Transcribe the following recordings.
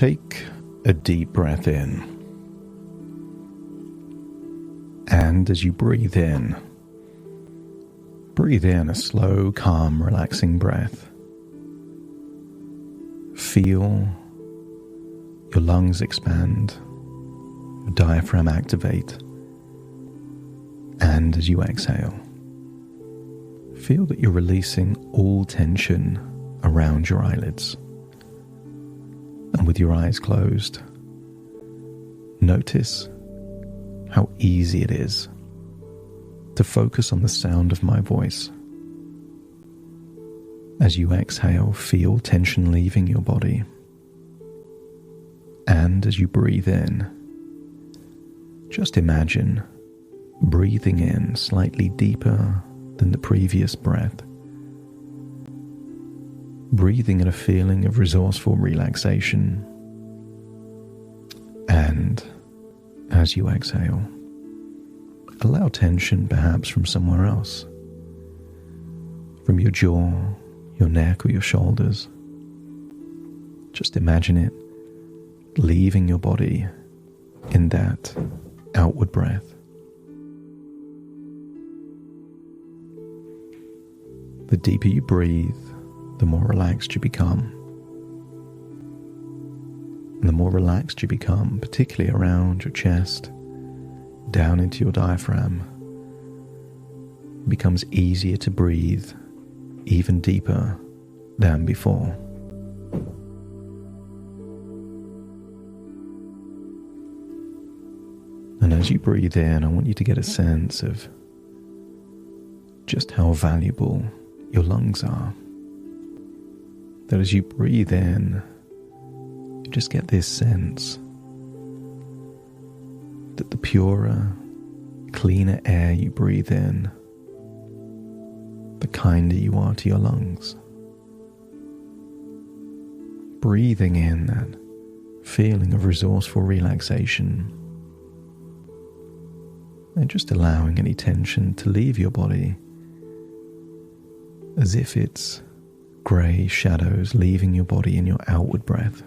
Take a deep breath in. And as you breathe in a slow, calm, relaxing breath. Feel your lungs expand, your diaphragm activate, and as you exhale, feel that you're releasing all tension around your eyelids. And with your eyes closed, notice how easy it is to focus on the sound of my voice. As you exhale, feel tension leaving your body. And as you breathe in, just imagine breathing in slightly deeper than the previous breath. Breathing in a feeling of resourceful relaxation. And as you exhale, allow tension perhaps from somewhere else, from your jaw, your neck, or your shoulders. Just imagine it leaving your body in that outward breath. The deeper you breathe, the more relaxed you become. And the more relaxed you become, particularly around your chest, down into your diaphragm, it becomes easier to breathe even deeper than before. And as you breathe in, I want you to get a sense of just how valuable your lungs are. That as you breathe in, you just get this sense that the purer, cleaner air you breathe in, the kinder you are to your lungs. Breathing in that feeling of resourceful relaxation, and just allowing any tension to leave your body as if it's grey shadows leaving your body in your outward breath.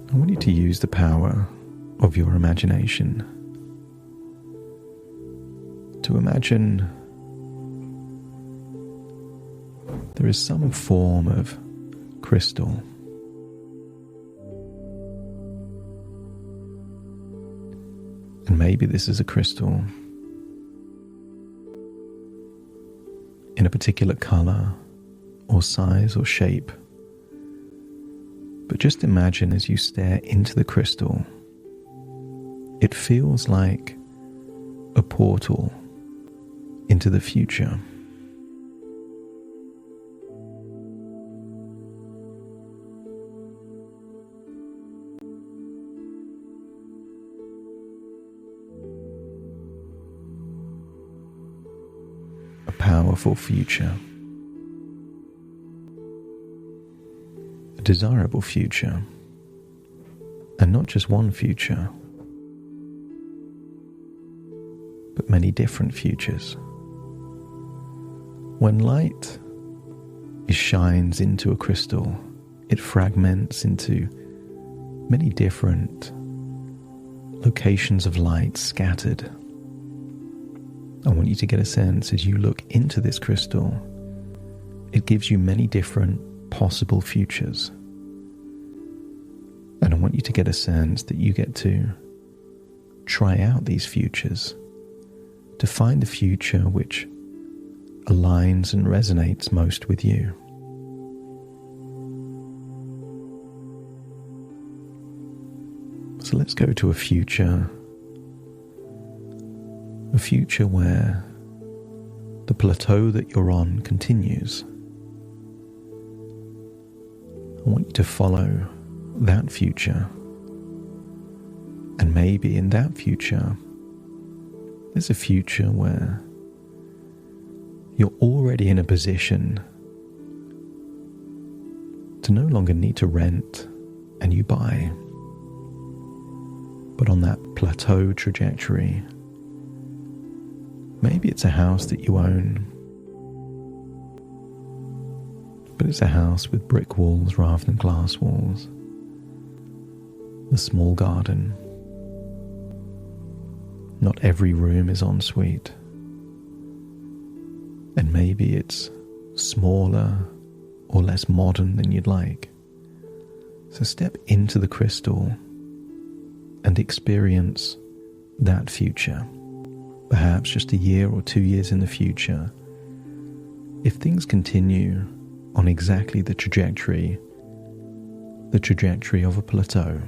I want you to use the power of your imagination to imagine there is some form of crystal. And maybe this is a crystal in a particular color or size or shape. But just imagine as you stare into the crystal, it feels like a portal into the future. A powerful future. A desirable future. And not just one future, but many different futures. When light shines into a crystal, it fragments into many different locations of light scattered. I want you to get a sense as you look into this crystal, it gives you many different possible futures. And I want you to get a sense that you get to try out these futures to find the future which aligns and resonates most with you. So let's go to a future where the plateau that you're on continues. I want you to follow that future, and maybe in that future there's a future where you're already in a position to no longer need to rent and you buy, but on that plateau trajectory, maybe it's a house that you own, But it's a house with brick walls rather than glass walls. A small garden. Not every room is en suite. And maybe it's smaller or less modern than you'd like. So step into the crystal and experience that future. Perhaps just a year or 2 years in the future. If things continue on exactly the trajectory of a plateau,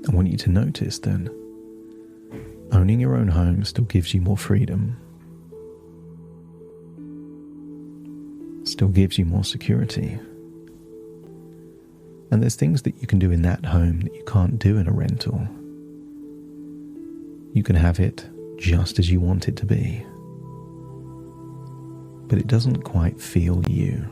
I want you to notice then, owning your own home still gives you more freedom, still gives you more security. And there's things that you can do in that home that you can't do in a rental. You can have it just as you want it to be, but it doesn't quite feel you.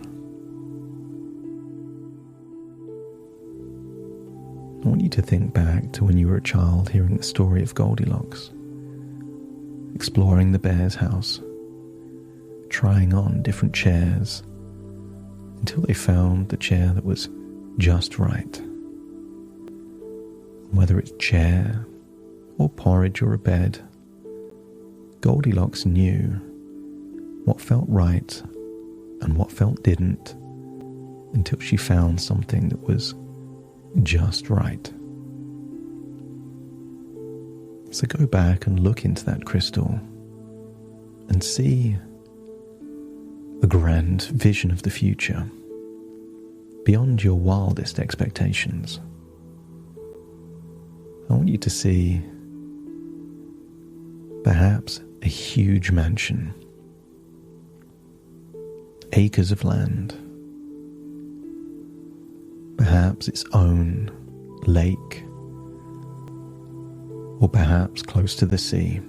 I want you to think back to when you were a child hearing the story of Goldilocks, exploring the bear's house, trying on different chairs until they found the chair that was just right. Whether it's chair or porridge or a bed, Goldilocks knew what felt right and what felt didn't until she found something that was just right. So go back and look into that crystal and see a grand vision of the future beyond your wildest expectations. I want you to see perhaps a huge mansion, acres of land, perhaps its own lake, or perhaps close to the sea.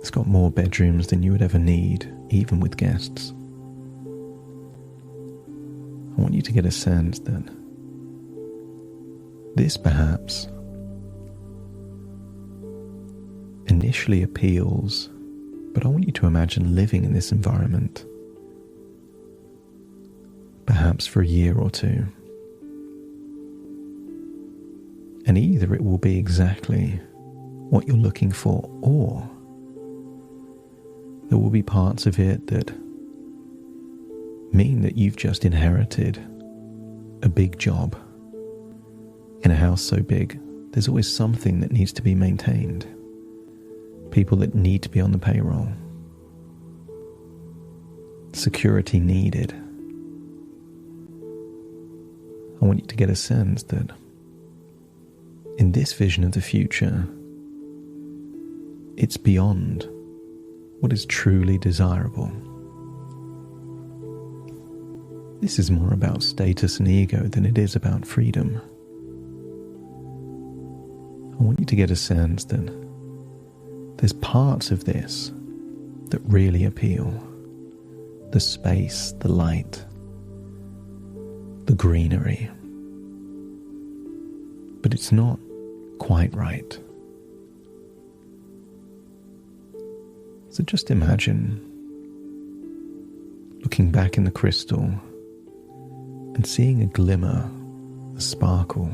It's got more bedrooms than you would ever need, even with guests. I want you to get a sense that this perhaps initially appeals, but I want you to imagine living in this environment, perhaps for a year or two. And either it will be exactly what you're looking for, or there will be parts of it that mean that you've just inherited a big job. In a house so big, there's always something that needs to be maintained. People that need to be on the payroll. Security needed. I want you to get a sense that in this vision of the future, it's beyond what is truly desirable. This is more about status and ego than it is about freedom. I want you to get a sense that there's parts of this that really appeal. The space, the light, the greenery. But it's not quite right. So just imagine looking back in the crystal and seeing a glimmer, a sparkle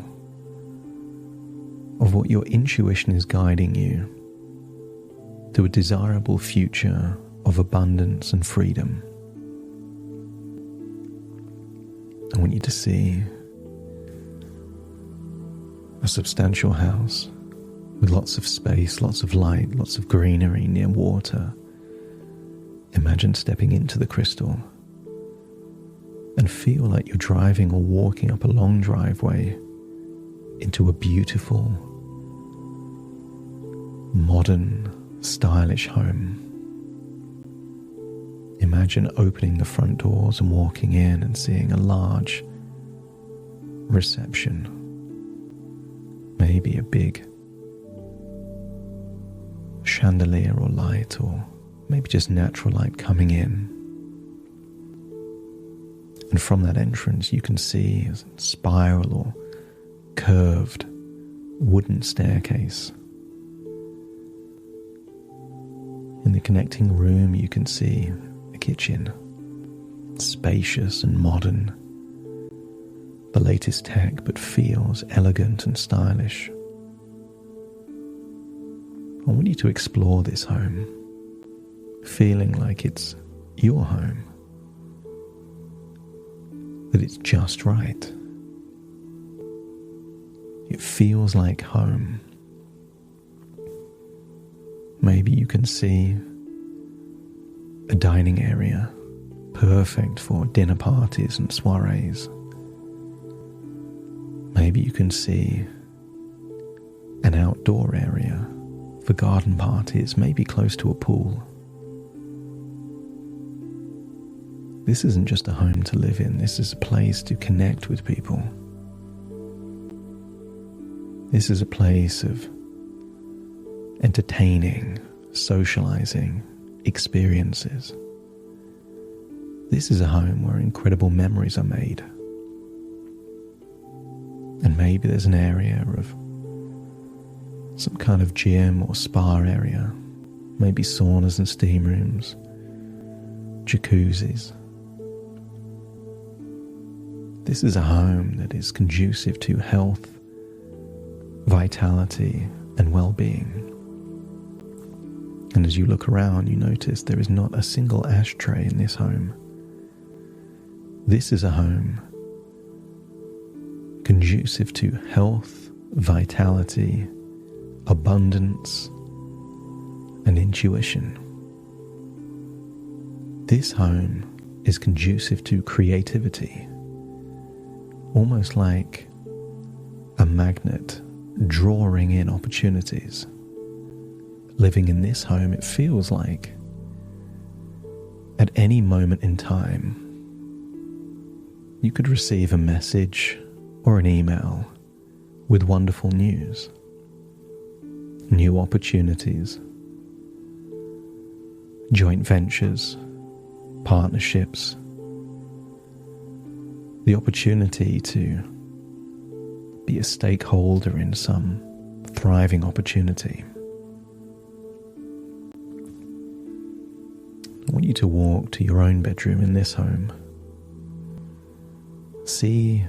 of what your intuition is guiding you to a desirable future of abundance and freedom. I want you to see a substantial house with lots of space, lots of light, lots of greenery near water. Imagine stepping into the crystal and feel like you're driving or walking up a long driveway into a beautiful, modern, stylish home. Imagine opening the front doors and walking in and seeing a large reception. Maybe a big chandelier or light, or maybe just natural light coming in. And from that entrance you can see a spiral or curved wooden staircase. In the connecting room, you can see a kitchen, spacious and modern, the latest tech, but feels elegant and stylish. I want you to explore this home, feeling like it's your home, that it's just right. It feels like home. Maybe you can see a dining area, perfect for dinner parties and soirees. Maybe you can see an outdoor area for garden parties, maybe close to a pool. This isn't just a home to live in, this is a place to connect with people. This is a place of entertaining, socializing, experiences. This is a home where incredible memories are made. And maybe there's an area of some kind of gym or spa area, maybe saunas and steam rooms, jacuzzis. This is a home that is conducive to health, vitality, and well-being. And as you look around, you notice there is not a single ashtray in this home. This is a home conducive to health, vitality, abundance, and intuition. This home is conducive to creativity, almost like a magnet drawing in opportunities. Living in this home, it feels like at any moment in time, you could receive a message or an email with wonderful news, new opportunities, joint ventures, partnerships, the opportunity to be a stakeholder in some thriving opportunity. I want you to walk to your own bedroom in this home. See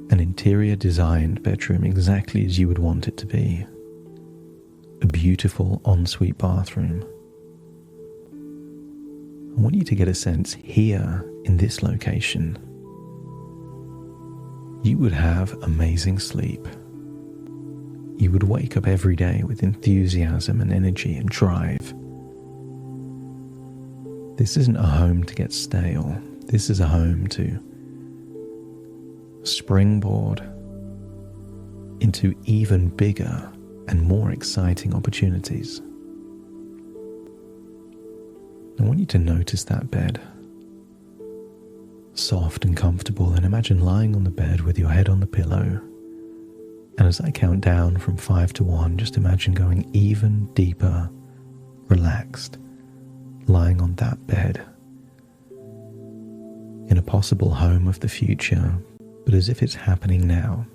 an interior designed bedroom exactly as you would want it to be. A beautiful ensuite bathroom. I want you to get a sense here in this location, you would have amazing sleep. You would wake up every day with enthusiasm and energy and drive. This isn't a home to get stale. This is a home to springboard into even bigger and more exciting opportunities. I want you to notice that bed. Soft and comfortable, and imagine lying on the bed with your head on the pillow. And as I count down from 5 to 1, just imagine going even deeper, relaxed, lying on that bed in a possible home of the future, but as if it's happening now.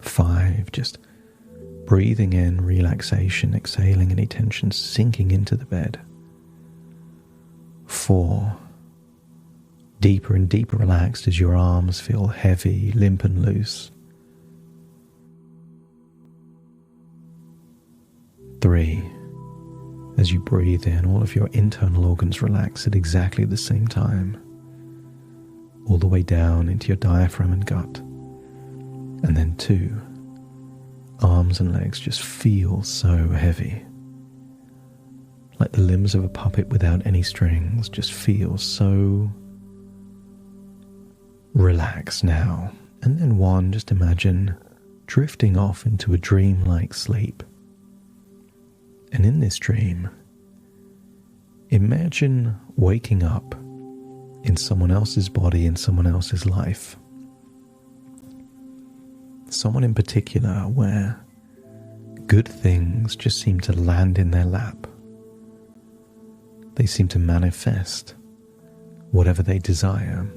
5, just breathing in relaxation, exhaling any tension, sinking into the bed. 4, deeper and deeper relaxed as your arms feel heavy, limp and loose. 3, as you breathe in, all of your internal organs relax at exactly the same time, all the way down into your diaphragm and gut. And then 2, arms and legs just feel so heavy, like the limbs of a puppet without any strings, just feel so relaxed now. And then 1, just imagine drifting off into a dream-like sleep. And in this dream, imagine waking up in someone else's body, in someone else's life. Someone in particular where good things just seem to land in their lap. They seem to manifest whatever they desire.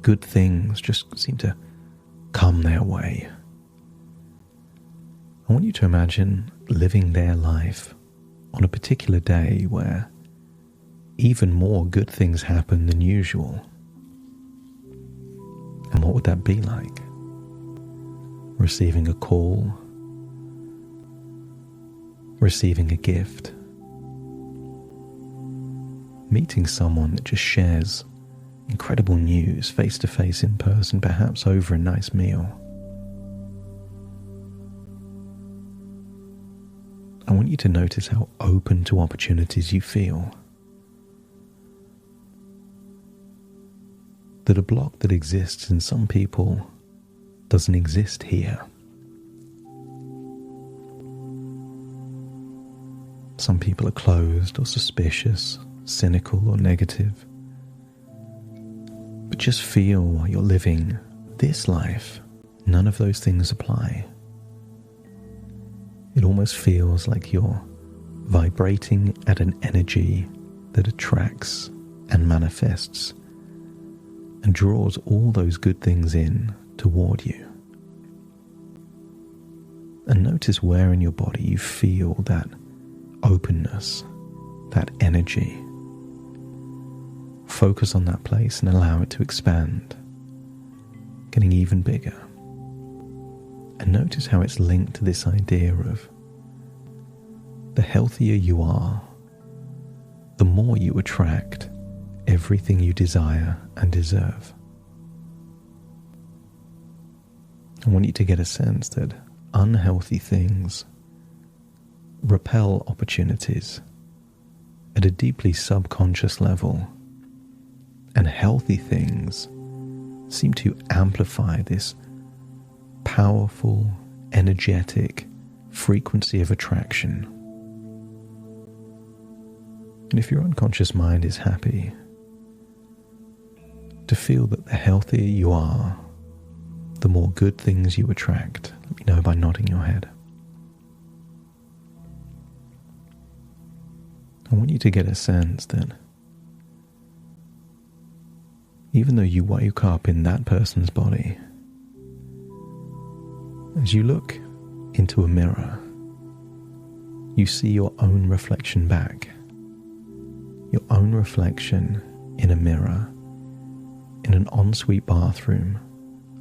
Good things just seem to come their way. I want you to imagine living their life on a particular day where even more good things happen than usual. And what would that be like? Receiving a call, receiving a gift, meeting someone that just shares incredible news face to face in person, perhaps over a nice meal. I want you to notice how open to opportunities you feel. That a block that exists in some people doesn't exist here. Some people are closed or suspicious, cynical or negative. But just feel while you're living this life, none of those things apply. It almost feels like you're vibrating at an energy that attracts and manifests and draws all those good things in toward you. And notice where in your body you feel that openness, that energy. Focus on that place and allow it to expand, getting even bigger. And notice how it's linked to this idea of the healthier you are, the more you attract everything you desire and deserve. I want you to get a sense that unhealthy things repel opportunities at a deeply subconscious level, and healthy things seem to amplify this powerful, energetic frequency of attraction. And if your unconscious mind is happy, to feel that the healthier you are, the more good things you attract. Let me know by nodding your head. I want you to get a sense that even though you wake up in that person's body, as you look into a mirror, you see your own reflection back. Your own reflection in a mirror, in an ensuite bathroom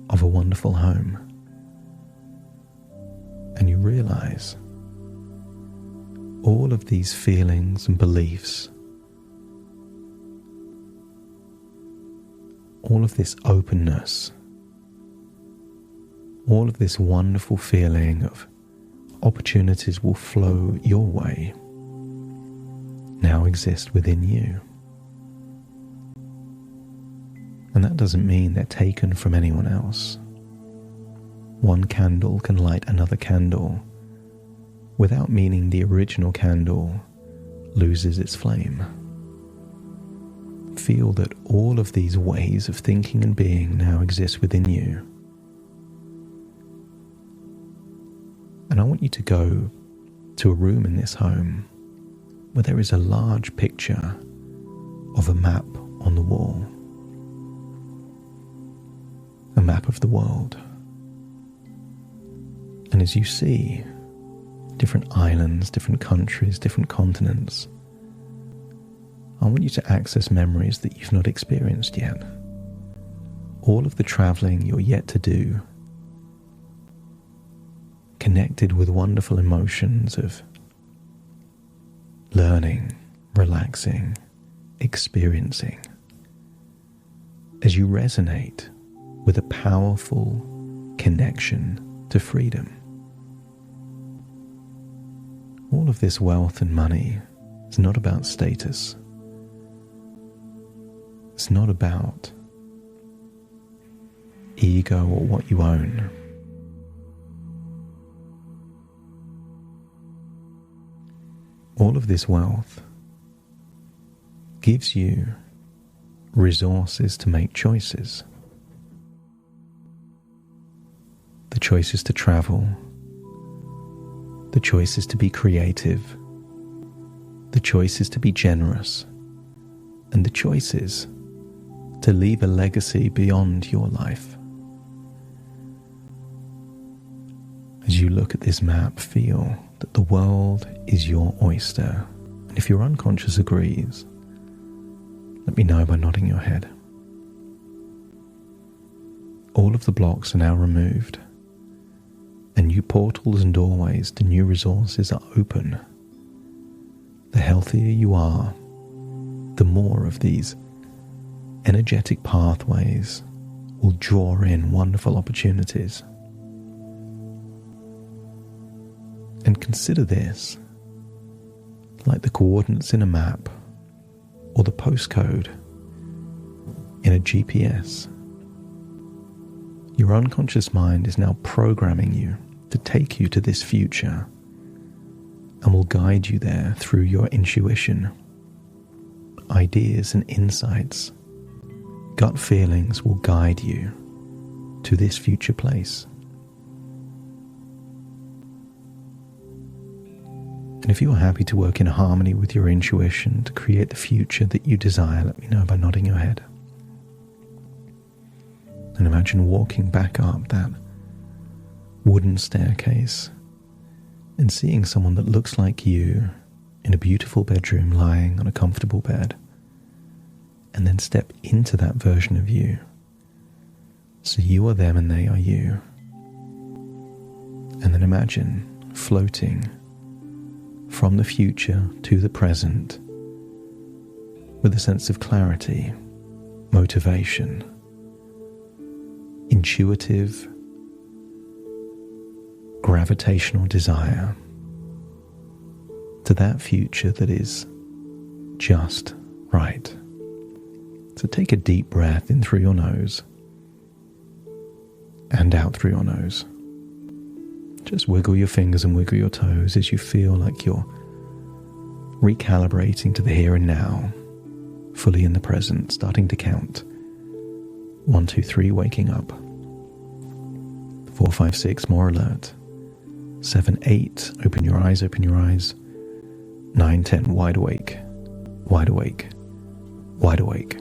of a wonderful home. And you realize all of these feelings and beliefs, all of this openness, all of this wonderful feeling of opportunities will flow your way now exist within you. And that doesn't mean they're taken from anyone else. One candle can light another candle without meaning the original candle loses its flame. Feel that all of these ways of thinking and being now exist within you. And I want you to go to a room in this home where there is a large picture of a map on the wall. A map of the world. And as you see different islands, different countries, different continents, I want you to access memories that you've not experienced yet. All of the traveling you're yet to do, connected with wonderful emotions of learning, relaxing, experiencing, as you resonate with a powerful connection to freedom. All of this wealth and money is not about status. It's not about ego or what you own. All of this wealth gives you resources to make choices. The choices to travel, the choices to be creative, the choices to be generous, and the choices to leave a legacy beyond your life. As As you look at this map, feel that the world is your oyster. And if your unconscious agrees, let me know by nodding your head. All of the blocks are now removed, and new portals and doorways to new resources are open. The healthier you are, the more of these energetic pathways will draw in wonderful opportunities. And consider this like the coordinates in a map or the postcode in a GPS. Your unconscious mind is now programming you to take you to this future and will guide you there through your intuition. Ideas and insights, gut feelings will guide you to this future place. And if you are happy to work in harmony with your intuition to create the future that you desire, let me know by nodding your head. And imagine walking back up that wooden staircase and seeing someone that looks like you in a beautiful bedroom lying on a comfortable bed, and then step into that version of you. So you are them and they are you. And then imagine floating from the future to the present with a sense of clarity, motivation, intuitive, gravitational desire to that future that is just right. So take a deep breath in through your nose and out through your nose. Just wiggle your fingers and wiggle your toes as you feel like you're recalibrating to the here and now, fully in the present, starting to count. 1, 2, 3, waking up. 4, 5, 6, more alert. 7, 8, open your eyes, open your eyes. 9, 10, wide awake, wide awake, wide awake.